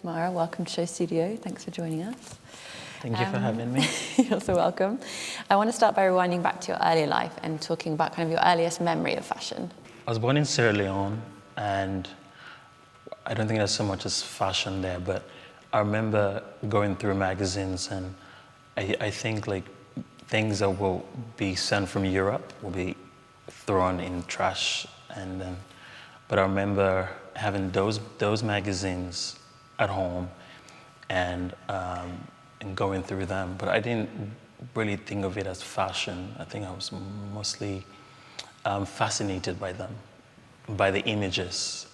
Kamara. Welcome to SHOWstudio. Thanks for joining us. Thank you for having me. You're so welcome. I want to start by rewinding back to your earlier life and talking about kind of your earliest memory of fashion. I was born in Sierra Leone, and I don't think there's so much as fashion there, but I remember going through magazines, and I think like things that will be sent from Europe will be thrown in trash, and then, but I remember having those magazines at home and going through them, but I didn't really think of it as fashion. I think I was mostly fascinated by them, by the images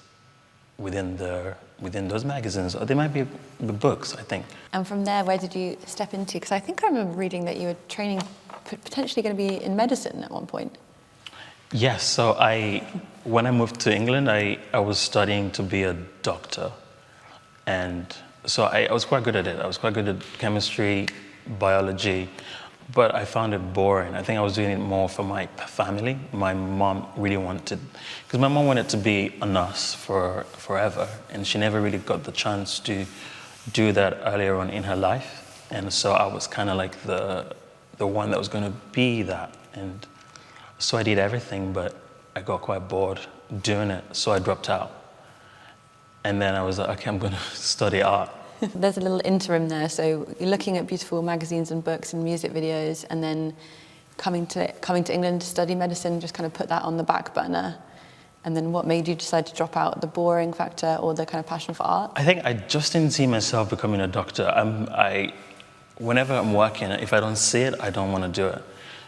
within those magazines, or they might be the books, I think. And from there, where did you step into? Because I think I remember reading that you were training, potentially going to be in medicine at one point. Yes, so when I moved to England, I was studying to be a doctor. And so I was quite good at it. I was quite good at chemistry, biology, but I found it boring. I think I was doing it more for my family. My mom really wanted, because my mom wanted to be a nurse forever, and she never really got the chance to do that earlier on in her life. And so I was kind of like the one that was going to be that. And so I did everything, but I got quite bored doing it, so I dropped out. And then I was like, okay, I'm going to study art. There's a little interim there. So you're looking at beautiful magazines and books and music videos, and then coming to England to study medicine, just kind of put that on the back burner. And then what made you decide to drop out? The boring factor or the kind of passion for art? I think I just didn't see myself becoming a doctor. Whenever I'm working, if I don't see it, I don't want to do it.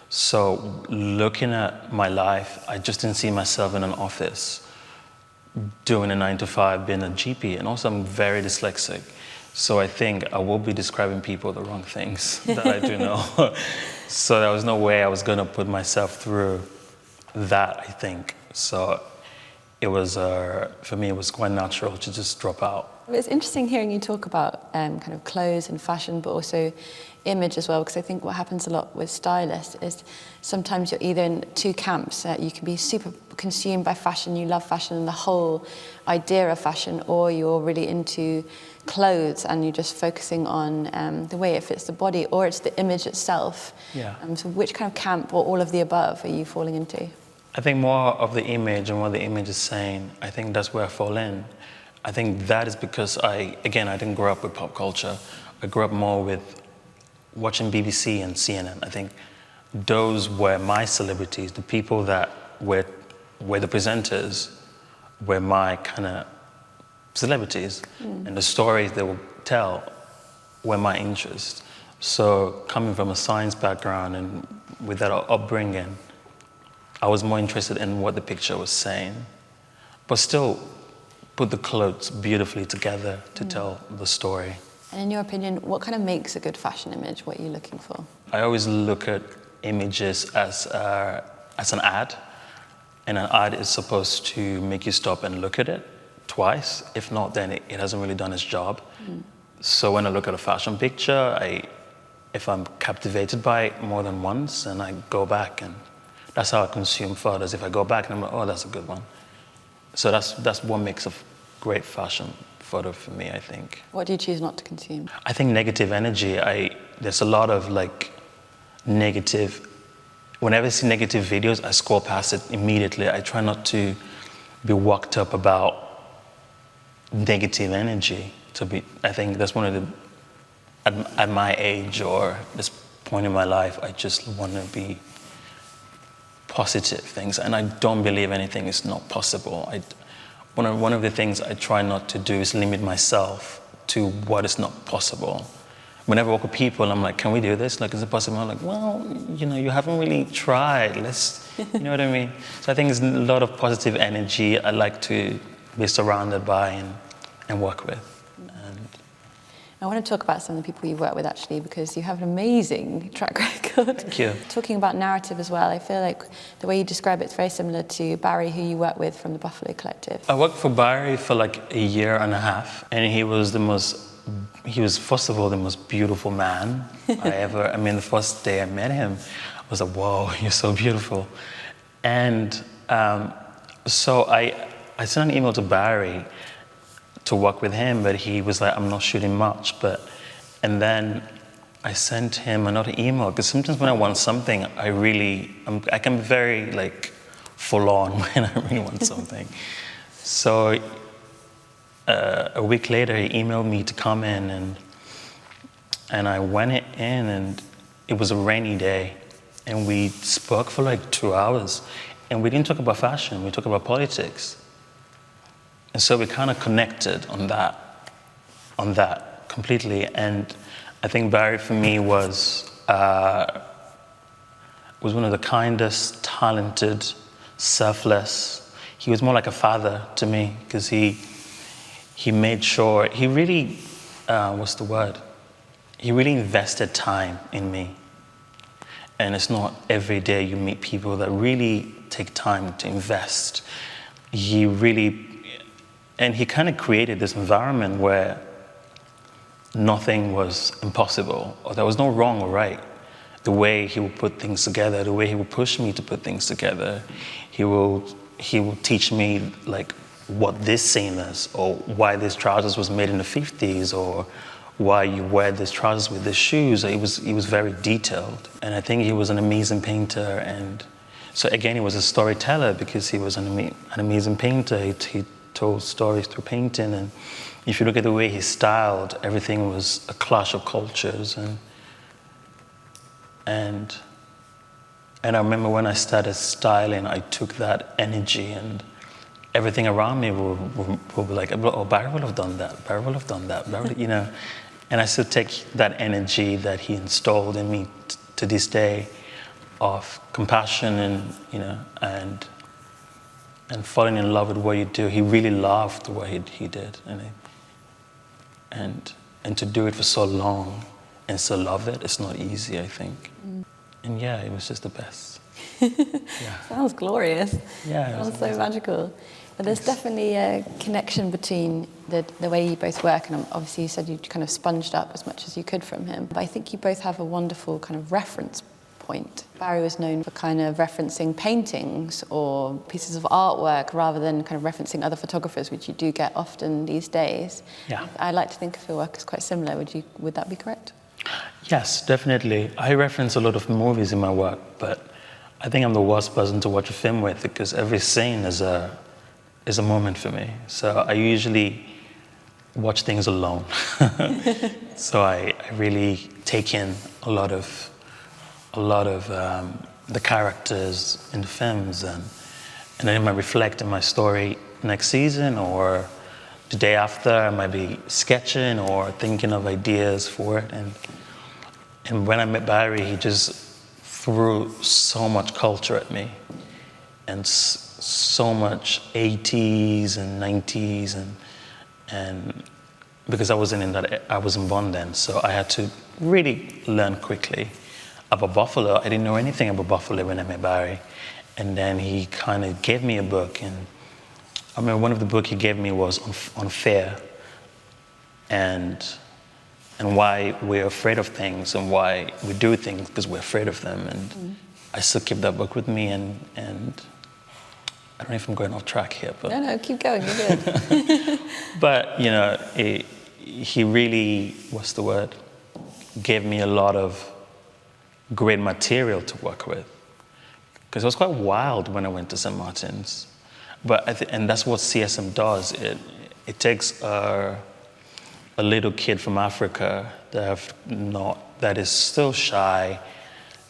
So looking at my life, I just didn't see myself in an office doing a 9-to-5, being a GP. And also I'm very dyslexic. So I think I will be describing people the wrong things that I do know. So there was no way I was going to put myself through that, I think. So it was, for me, it was quite natural to just drop out. It's interesting hearing you talk about kind of clothes and fashion, but also image as well, because I think what happens a lot with stylists is sometimes you're either in two camps. You can be super consumed by fashion, you love fashion and the whole idea of fashion, or you're really into clothes and you're just focusing on the way it fits the body, or it's the image itself. Yeah. So which kind of camp, or all of the above, are you falling into? I think more of the image and what the image is saying. I think that's where I fall in. I think that is because I didn't grow up with pop culture. I grew up more with watching BBC and CNN. I think those were my celebrities. The people that were the presenters were my kind of celebrities. And the stories they would tell were my interest. So coming from a science background and with that upbringing, I was more interested in what the picture was saying, but still put the clothes beautifully together to tell the story. And in your opinion, what kind of makes a good fashion image? What are you looking for? I always look at images as an ad, and an ad is supposed to make you stop and look at it twice. If not, then it hasn't really done its job. So when I look at a fashion picture, if I'm captivated by it more than once, and I go back, and that's how I consume photos. If I go back and I'm like, oh, that's a good one. So that's what makes a great fashion photo for me, I think. What do you choose not to consume? I think negative energy. There's a lot of like negative. Whenever I see negative videos, I scroll past it immediately. I try not to be worked up about negative energy. I think that's one of the, at my age or this point in my life, I just want to be positive things, and I don't believe anything is not possible. One of the things I try not to do is limit myself to what is not possible. Whenever I work with people, I'm like, can we do this? Like, is it possible? I'm like, well, you haven't really tried. You know what I mean? So I think there's a lot of positive energy I like to be surrounded by and work with. I want to talk about some of the people you've worked with, actually, because you have an amazing track record. Thank you. Talking about narrative as well, I feel like the way you describe it's very similar to Barry, who you work with from the Buffalo Collective. I worked for Barry for like a year and a half, and he was first of all the most beautiful man the first day I met him, I was like, whoa, you're so beautiful. And so I sent an email to Barry to work with him, but he was like, I'm not shooting much. And then I sent him another email, because sometimes when I want something, I can be very like full on when I really want something. So a week later, he emailed me to come in, and I went in, and it was a rainy day, and we spoke for like 2 hours, and we didn't talk about fashion, we talked about politics. And so we kind of connected on that completely. And I think Barry for me was one of the kindest, talented, selfless. He was more like a father to me, because he made sure, he really, he really invested time in me. And it's not every day you meet people that really take time to invest. And he kind of created this environment where nothing was impossible, or there was no wrong or right. The way he would put things together, the way he would push me to put things together, he will teach me like what this scene is, or why this trousers was made in the 50s, or why you wear these trousers with these shoes. He was very detailed, and I think he was an amazing painter. And so again, he was a storyteller, because he was an amazing painter. He told stories through painting, and if you look at the way he styled, everything was a clash of cultures. And I remember when I started styling, I took that energy, and everything around me will be like, oh, Barry would have done that, Barry would have done that, Barry, you know. And I still take that energy that he installed in me to this day, of compassion and, you know, and falling in love with what you do. He really loved what he did, and to do it for so long and still love it, it's not easy, I think. And yeah, it was just the best. Yeah. Sounds glorious. Yeah, it was Sounds so magical. But there's definitely a connection between the way you both work, and obviously you said you kind of sponged up as much as you could from him. But I think you both have a wonderful kind of reference point. Barry was known for kind of referencing paintings or pieces of artwork rather than kind of referencing other photographers, which you do get often these days. Yeah. I like to think of your work as quite similar. Would that be correct? Yes, definitely. I reference a lot of movies in my work, but I think I'm the worst person to watch a film with, because every scene is a moment for me. So I usually watch things alone. So I really take in a lot of the characters in the films, and then I might reflect on my story next season, or the day after. I might be sketching or thinking of ideas for it. And when I met Barry, he just threw so much culture at me, and so much 80s and 90s, and because I wasn't born then, so I had to really learn quickly about Buffalo. I didn't know anything about Buffalo when I met Barry, and then he kind of gave me a book, and I remember one of the books he gave me was on fear, and why we're afraid of things, and why we do things because we're afraid of them. And I still keep that book with me, and I don't know if I'm going off track here, but No, keep going, you're good. but you know, he really, gave me a lot of great material to work with, because I was quite wild when I went to St. Martin's. But and that's what CSM does. It takes a little kid from Africa that is still shy,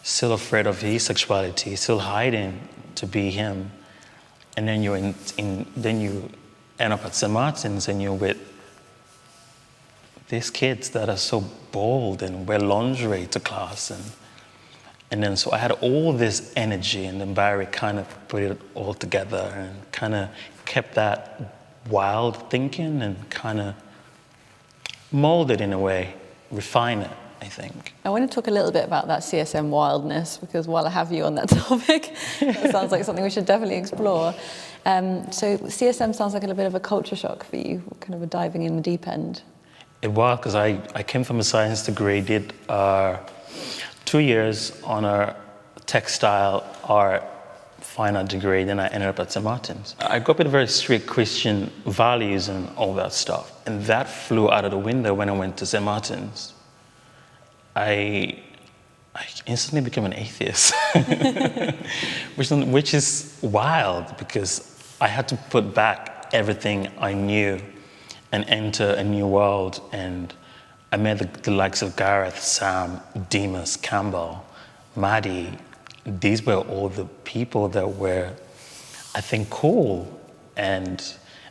still afraid of his sexuality, still hiding to be him, and then then you end up at St. Martin's, and you're with these kids that are so bold and wear lingerie to class, and then so I had all this energy, and then Barry kind of put it all together and kind of kept that wild thinking and kind of molded in a way, refine it, I think. I want to talk a little bit about that CSM wildness, because while I have you on that topic, that sounds like something we should definitely explore. So CSM sounds like a little bit of a culture shock for you, kind of a diving in the deep end. It was, because I came from a science degree, did 2 years on a textile art fine art degree, then I ended up at St. Martin's. I grew up with very strict Christian values and all that stuff, and that flew out of the window when I went to St. Martin's. I instantly became an atheist, which is wild because I had to put back everything I knew and enter a new world. And I met the likes of Gareth, Sam, Demas, Campbell, Maddie. These were all the people that were, I think, cool. And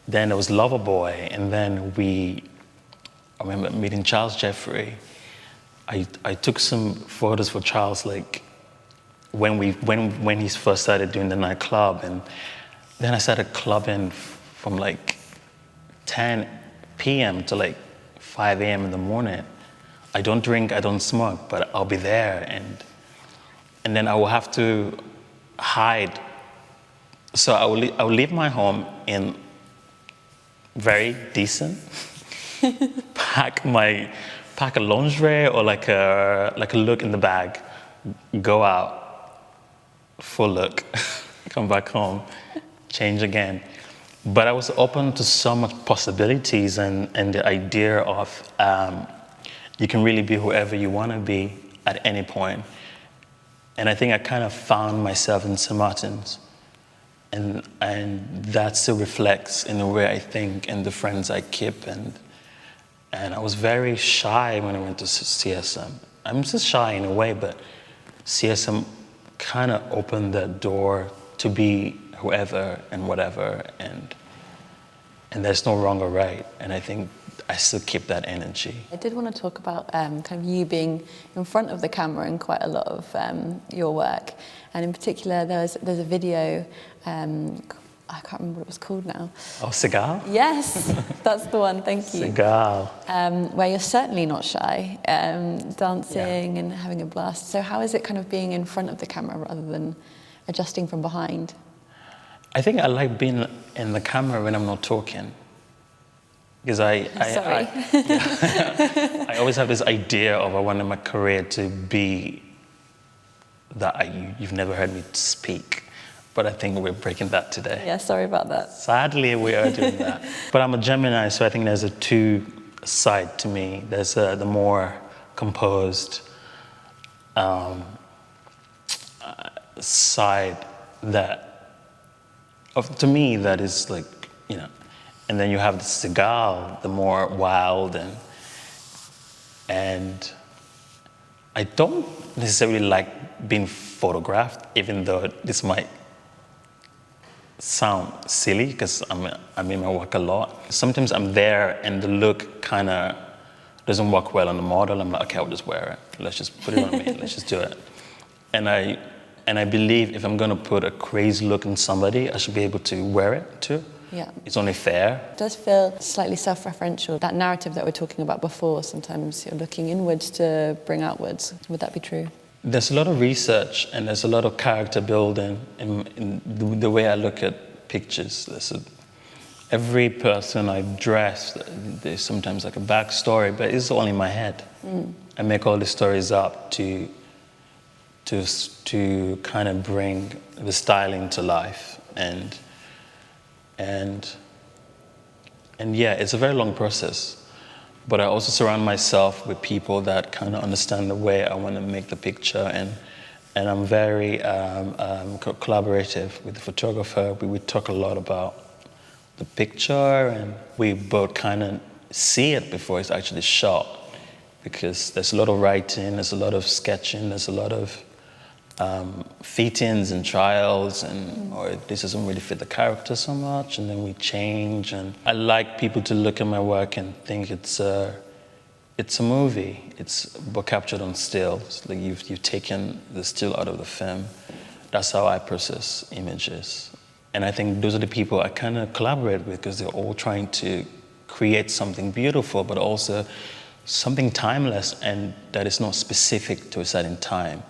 then there was Loverboy, and then I remember meeting Charles Jeffrey. I took some photos for Charles, like when he first started doing the nightclub, and then I started clubbing from like 10 p.m. to like 5 a.m. in the morning. I don't drink, I don't smoke, but I'll be there, and then I will have to hide. So I will leave my home in very decent, pack a lingerie or like a look in the bag, go out, full look, come back home, change again. But I was open to so much possibilities and the idea of you can really be whoever you want to be at any point. And I think I kind of found myself in St. Martin's. And that still reflects in the way I think and the friends I keep. And I was very shy when I went to CSM. I'm just shy in a way, but CSM kind of opened that door to be whoever and whatever, and there's no wrong or right. And I think I still keep that energy. I did want to talk about kind of you being in front of the camera in quite a lot of your work, and in particular there's a video. I can't remember what it was called now. Oh, Seagal? Yes, that's the one, thank you. Seagal. Where you're certainly not shy, dancing and having a blast. So how is it kind of being in front of the camera rather than adjusting from behind? I think I like being in the camera when I'm not talking. Because I always have this idea of I wanted my career to be that you've never heard me speak. But I think we're breaking that today. Yeah, sorry about that. Sadly, we are doing that. But I'm a Gemini, so I think there's a two side to me. There's the more composed side to me, that is like, and then you have the Seagal, the more wild, and I don't necessarily like being photographed, even though this might sound silly because I'm in my work a lot. Sometimes I'm there and the look kind of doesn't work well on the model. I'm like, okay, I'll just wear it. Let's just put it on me. Let's just do it. And I believe if I'm going to put a crazy look on somebody, I should be able to wear it too. Yeah. It's only fair. It does feel slightly self-referential. That narrative that we were talking about before, sometimes you're looking inwards to bring outwards. Would that be true? There's a lot of research and there's a lot of character building in the way I look at pictures. Every person I dress, there's sometimes like a backstory, but it's all in my head. I make all the stories up to kind of bring the styling to life. And yeah, it's a very long process. But I also surround myself with people that kind of understand the way I want to make the picture, and I'm very collaborative with the photographer. We talk a lot about the picture, and we both kind of see it before it's actually shot, because there's a lot of writing, there's a lot of sketching, there's a lot of fit-ins and trials, or this doesn't really fit the character so much, and then we change. And I like people to look at my work and think it's a movie. It's captured on still. It's like you've taken the still out of the film. That's how I process images. And I think those are the people I kind of collaborate with, because they're all trying to create something beautiful, but also something timeless and that is not specific to a certain time.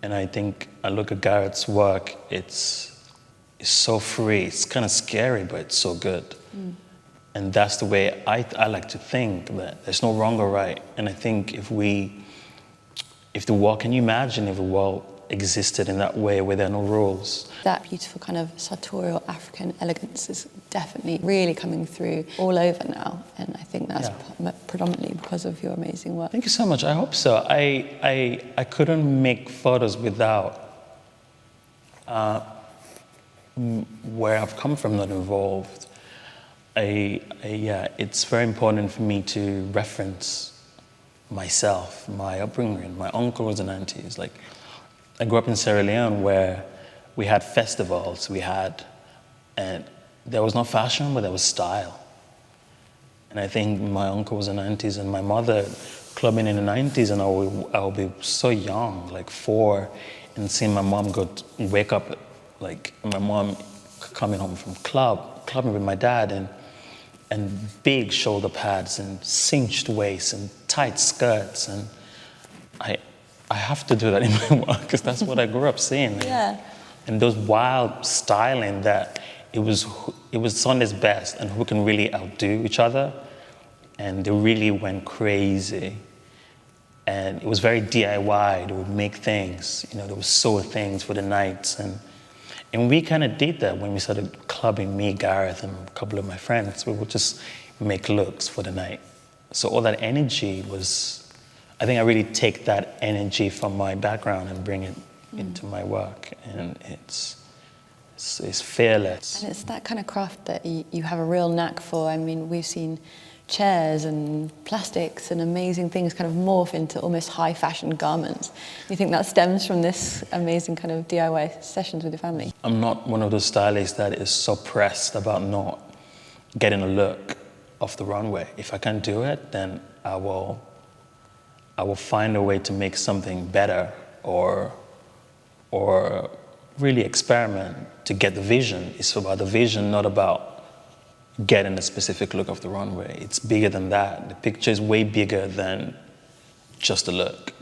And I think I look at Gareth's work, it's so free. It's kind of scary, but it's so good. And that's the way I like to think, that there's no wrong or right. And I think if the world, can you imagine if the world existed in that way where there are no rules. That beautiful kind of sartorial African elegance is definitely really coming through all over now, and I think that's predominantly because of your amazing work. Thank you so much. I hope so. I couldn't make photos without where I've come from not involved. It's very important for me to reference myself, my upbringing, my uncles and aunties. Like, I grew up in Sierra Leone where we had festivals, and there was no fashion, but there was style. And I think my uncles and aunties and my mother clubbing in the 90s, and I would be so young, like 4, and seeing my mom wake up, like my mom coming home from clubbing with my dad, and big shoulder pads and cinched waists and tight skirts, and I have to do that in my work because that's what I grew up seeing. Yeah. And those wild styling that it was Sunday's best and who can really outdo each other, and they really went crazy. And it was very DIY. They would make things, they would sew things for the nights, and we kind of did that when we started clubbing, me, Gareth, and a couple of my friends. We would just make looks for the night. So all that energy was, I think I really take that energy from my background and bring it into my work. And it's fearless. And it's that kind of craft that you have a real knack for. I mean, we've seen chairs and plastics and amazing things kind of morph into almost high fashion garments. You think that stems from this amazing kind of DIY sessions with your family? I'm not one of those stylists that is so pressed about not getting a look off the runway. If I can't do it, then I will find a way to make something better or really experiment to get the vision. It's about the vision, not about getting a specific look off the runway. It's bigger than that. The picture is way bigger than just a look.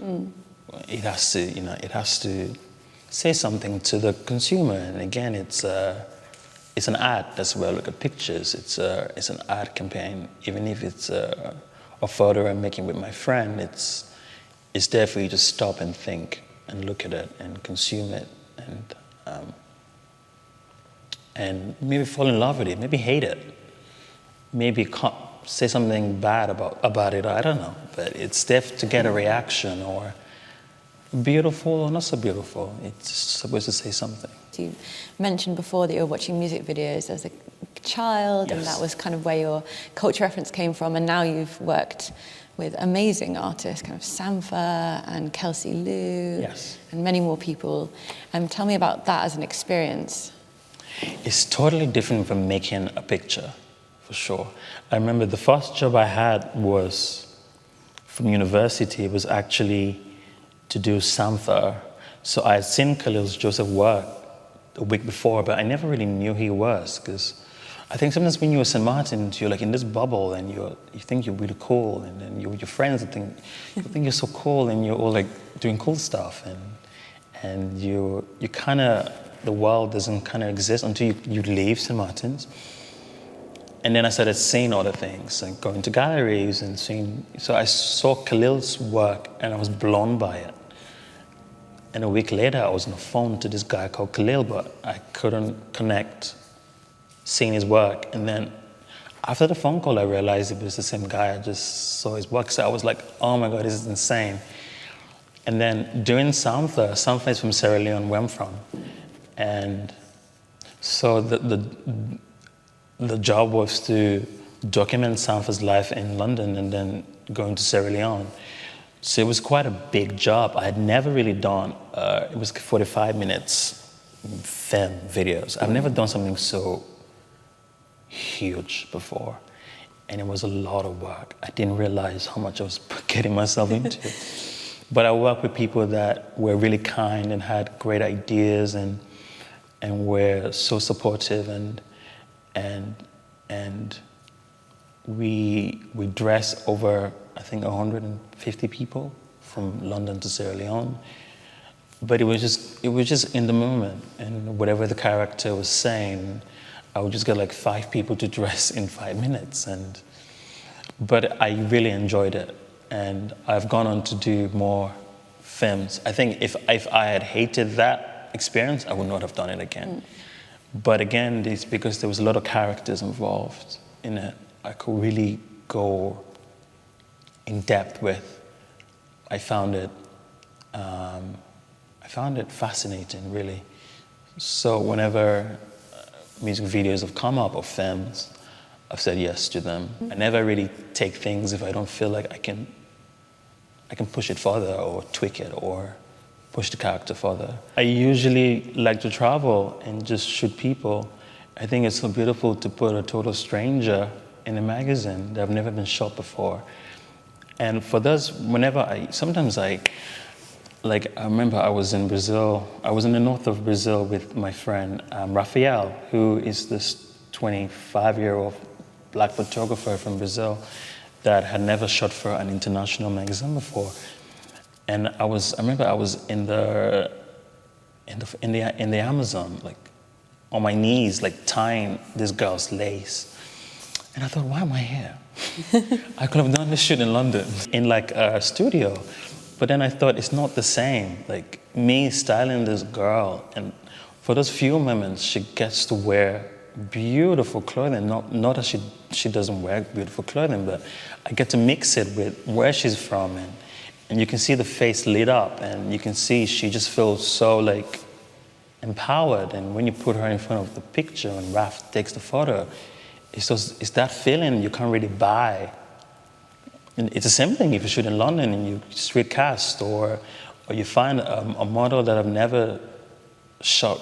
It has to say something to the consumer. And again, it's an ad. That's where I look at pictures. It's an ad campaign. Even if it's a photo I'm making with my friend, it's there for you to stop and think and look at it and consume it and maybe fall in love with it, maybe hate it. Maybe say something bad about it, I don't know. But it's there to get a reaction, or beautiful or not so beautiful. It's supposed to say something. You mentioned before that you were watching music videos as a child, yes. And that was kind of where your culture reference came from. And now you've worked with amazing artists, kind of Sampha and Kelsey Lou, yes. And many more people. Tell me about that as an experience. It's totally different from making a picture. For sure. I remember the first job I had was from university. It was actually to do Sampha. So I had seen Khalil Joseph work a week before, but I never really knew who he was, because I think sometimes when you're at St. Martin's, you're like in this bubble and you think you're really cool, and then your friends think you're so cool, and you're all like doing cool stuff, and you kind of, the world doesn't kind of exist until you leave St. Martin's. And then I started seeing other things, like going to galleries and seeing. So I saw Khalil's work and I was blown by it. And a week later, I was on the phone to this guy called Khalil, but I couldn't connect seeing his work. And then after the phone call, I realized it was the same guy. I just saw his work. So I was like, oh my God, this is insane. And then doing Sampha is from Sierra Leone, where I'm from. And so the job was to document Sampha's life in London and then going to Sierra Leone. So it was quite a big job. I had never really done, it was 45 minutes film videos. I've never done something so huge before. And it was a lot of work. I didn't realize how much I was getting myself into. But I worked with people that were really kind and had great ideas and were so supportive, and we dressed over, I think, 150 people from London to Sierra Leone. But it was just in the moment, and whatever the character was saying, I would just get like 5 people to dress in 5 minutes, but I really enjoyed it, and I've gone on to do more films. I think if I had hated that experience, I would not have done it again. But again, it's because there was a lot of characters involved in it. I could really go in depth with. I found it fascinating, really. So whenever music videos have come up or films, I've said yes to them. I never really take things if I don't feel like I can push it further or tweak it or push the character further. I usually like to travel and just shoot people. I think it's so beautiful to put a total stranger in a magazine that have never been shot before. And for those, sometimes I remember I was in Brazil. I was in the north of Brazil with my friend Rafael, who is this 25-year-old black photographer from Brazil that had never shot for an international magazine before. And I remember I was in the Amazon, like on my knees, like tying this girl's lace. And I thought, why am I here? I could have done this shoot in London, in like a studio. But then I thought, it's not the same. Like me styling this girl, and for those few moments, she gets to wear beautiful clothing. Not that she doesn't wear beautiful clothing, but I get to mix it with where she's from, and you can see the face lit up, and you can see she just feels so like empowered. And when you put her in front of the picture and Raf takes the photo, it's that feeling you can't really buy. And it's the same thing if you shoot in London and you street cast, or you find a model that I've never shot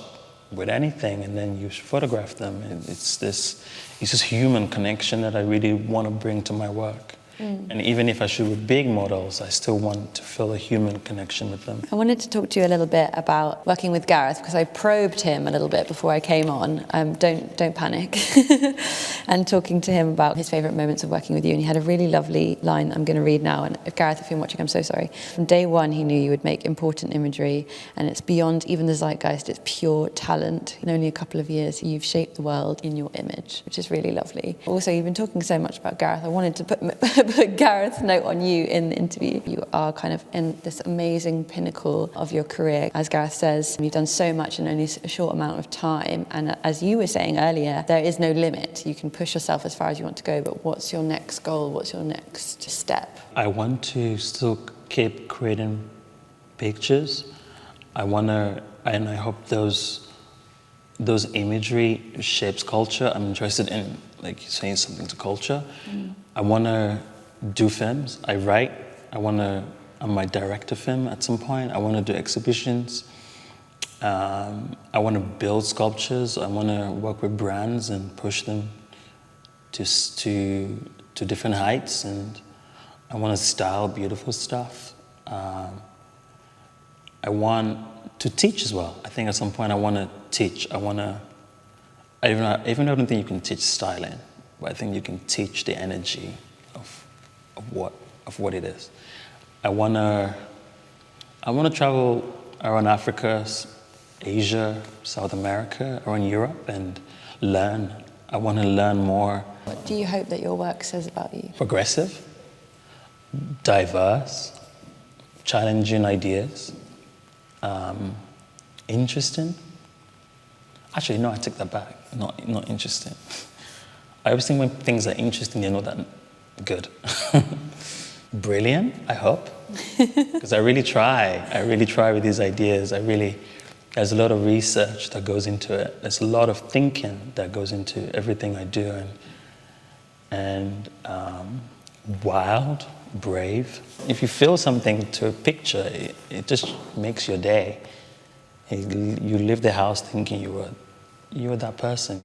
with anything, and then you photograph them. And it's this human connection that I really want to bring to my work. And even if I shoot with big models, I still want to feel a human connection with them. I wanted to talk to you a little bit about working with Gareth, because I probed him a little bit before I came on. Don't panic. And talking to him about his favourite moments of working with you, and he had a really lovely line I'm going to read now. And Gareth, if you're watching, I'm so sorry. From day one, he knew you would make important imagery, and it's beyond even the zeitgeist. It's pure talent. In only a couple of years, you've shaped the world in your image, which is really lovely. Also, you've been talking so much about Gareth. I wanted to put Gareth's note on you in the interview. You are kind of in this amazing pinnacle of your career. As Gareth says, you've done so much in only a short amount of time. And as you were saying earlier, there is no limit. You can push yourself as far as you want to go, but what's your next goal? What's your next step? I want to still keep creating pictures. And I hope those imagery shapes culture. I'm interested in like saying something to culture. I want to do films. I write. I might direct a film at some point. I want to do exhibitions. I want to build sculptures. I want to work with brands and push them to different heights. And I want to style beautiful stuff. I want to teach as well. I think at some point I want to teach. Even though I don't think you can teach styling, but I think you can teach the energy of what it is. I want to travel around Africa, Asia, South America, around Europe, and learn. I want to learn more. What do you hope that your work says about you? Progressive, diverse, challenging ideas, interesting. Actually, no, I take that back. Not interesting. I always think when things are interesting, they're not that good. Brilliant, I hope. Because I really try with these ideas. There's a lot of research that goes into it. There's a lot of thinking that goes into everything I do. And wild, brave. If you feel something to a picture, it just makes your day. You leave the house thinking you were that person.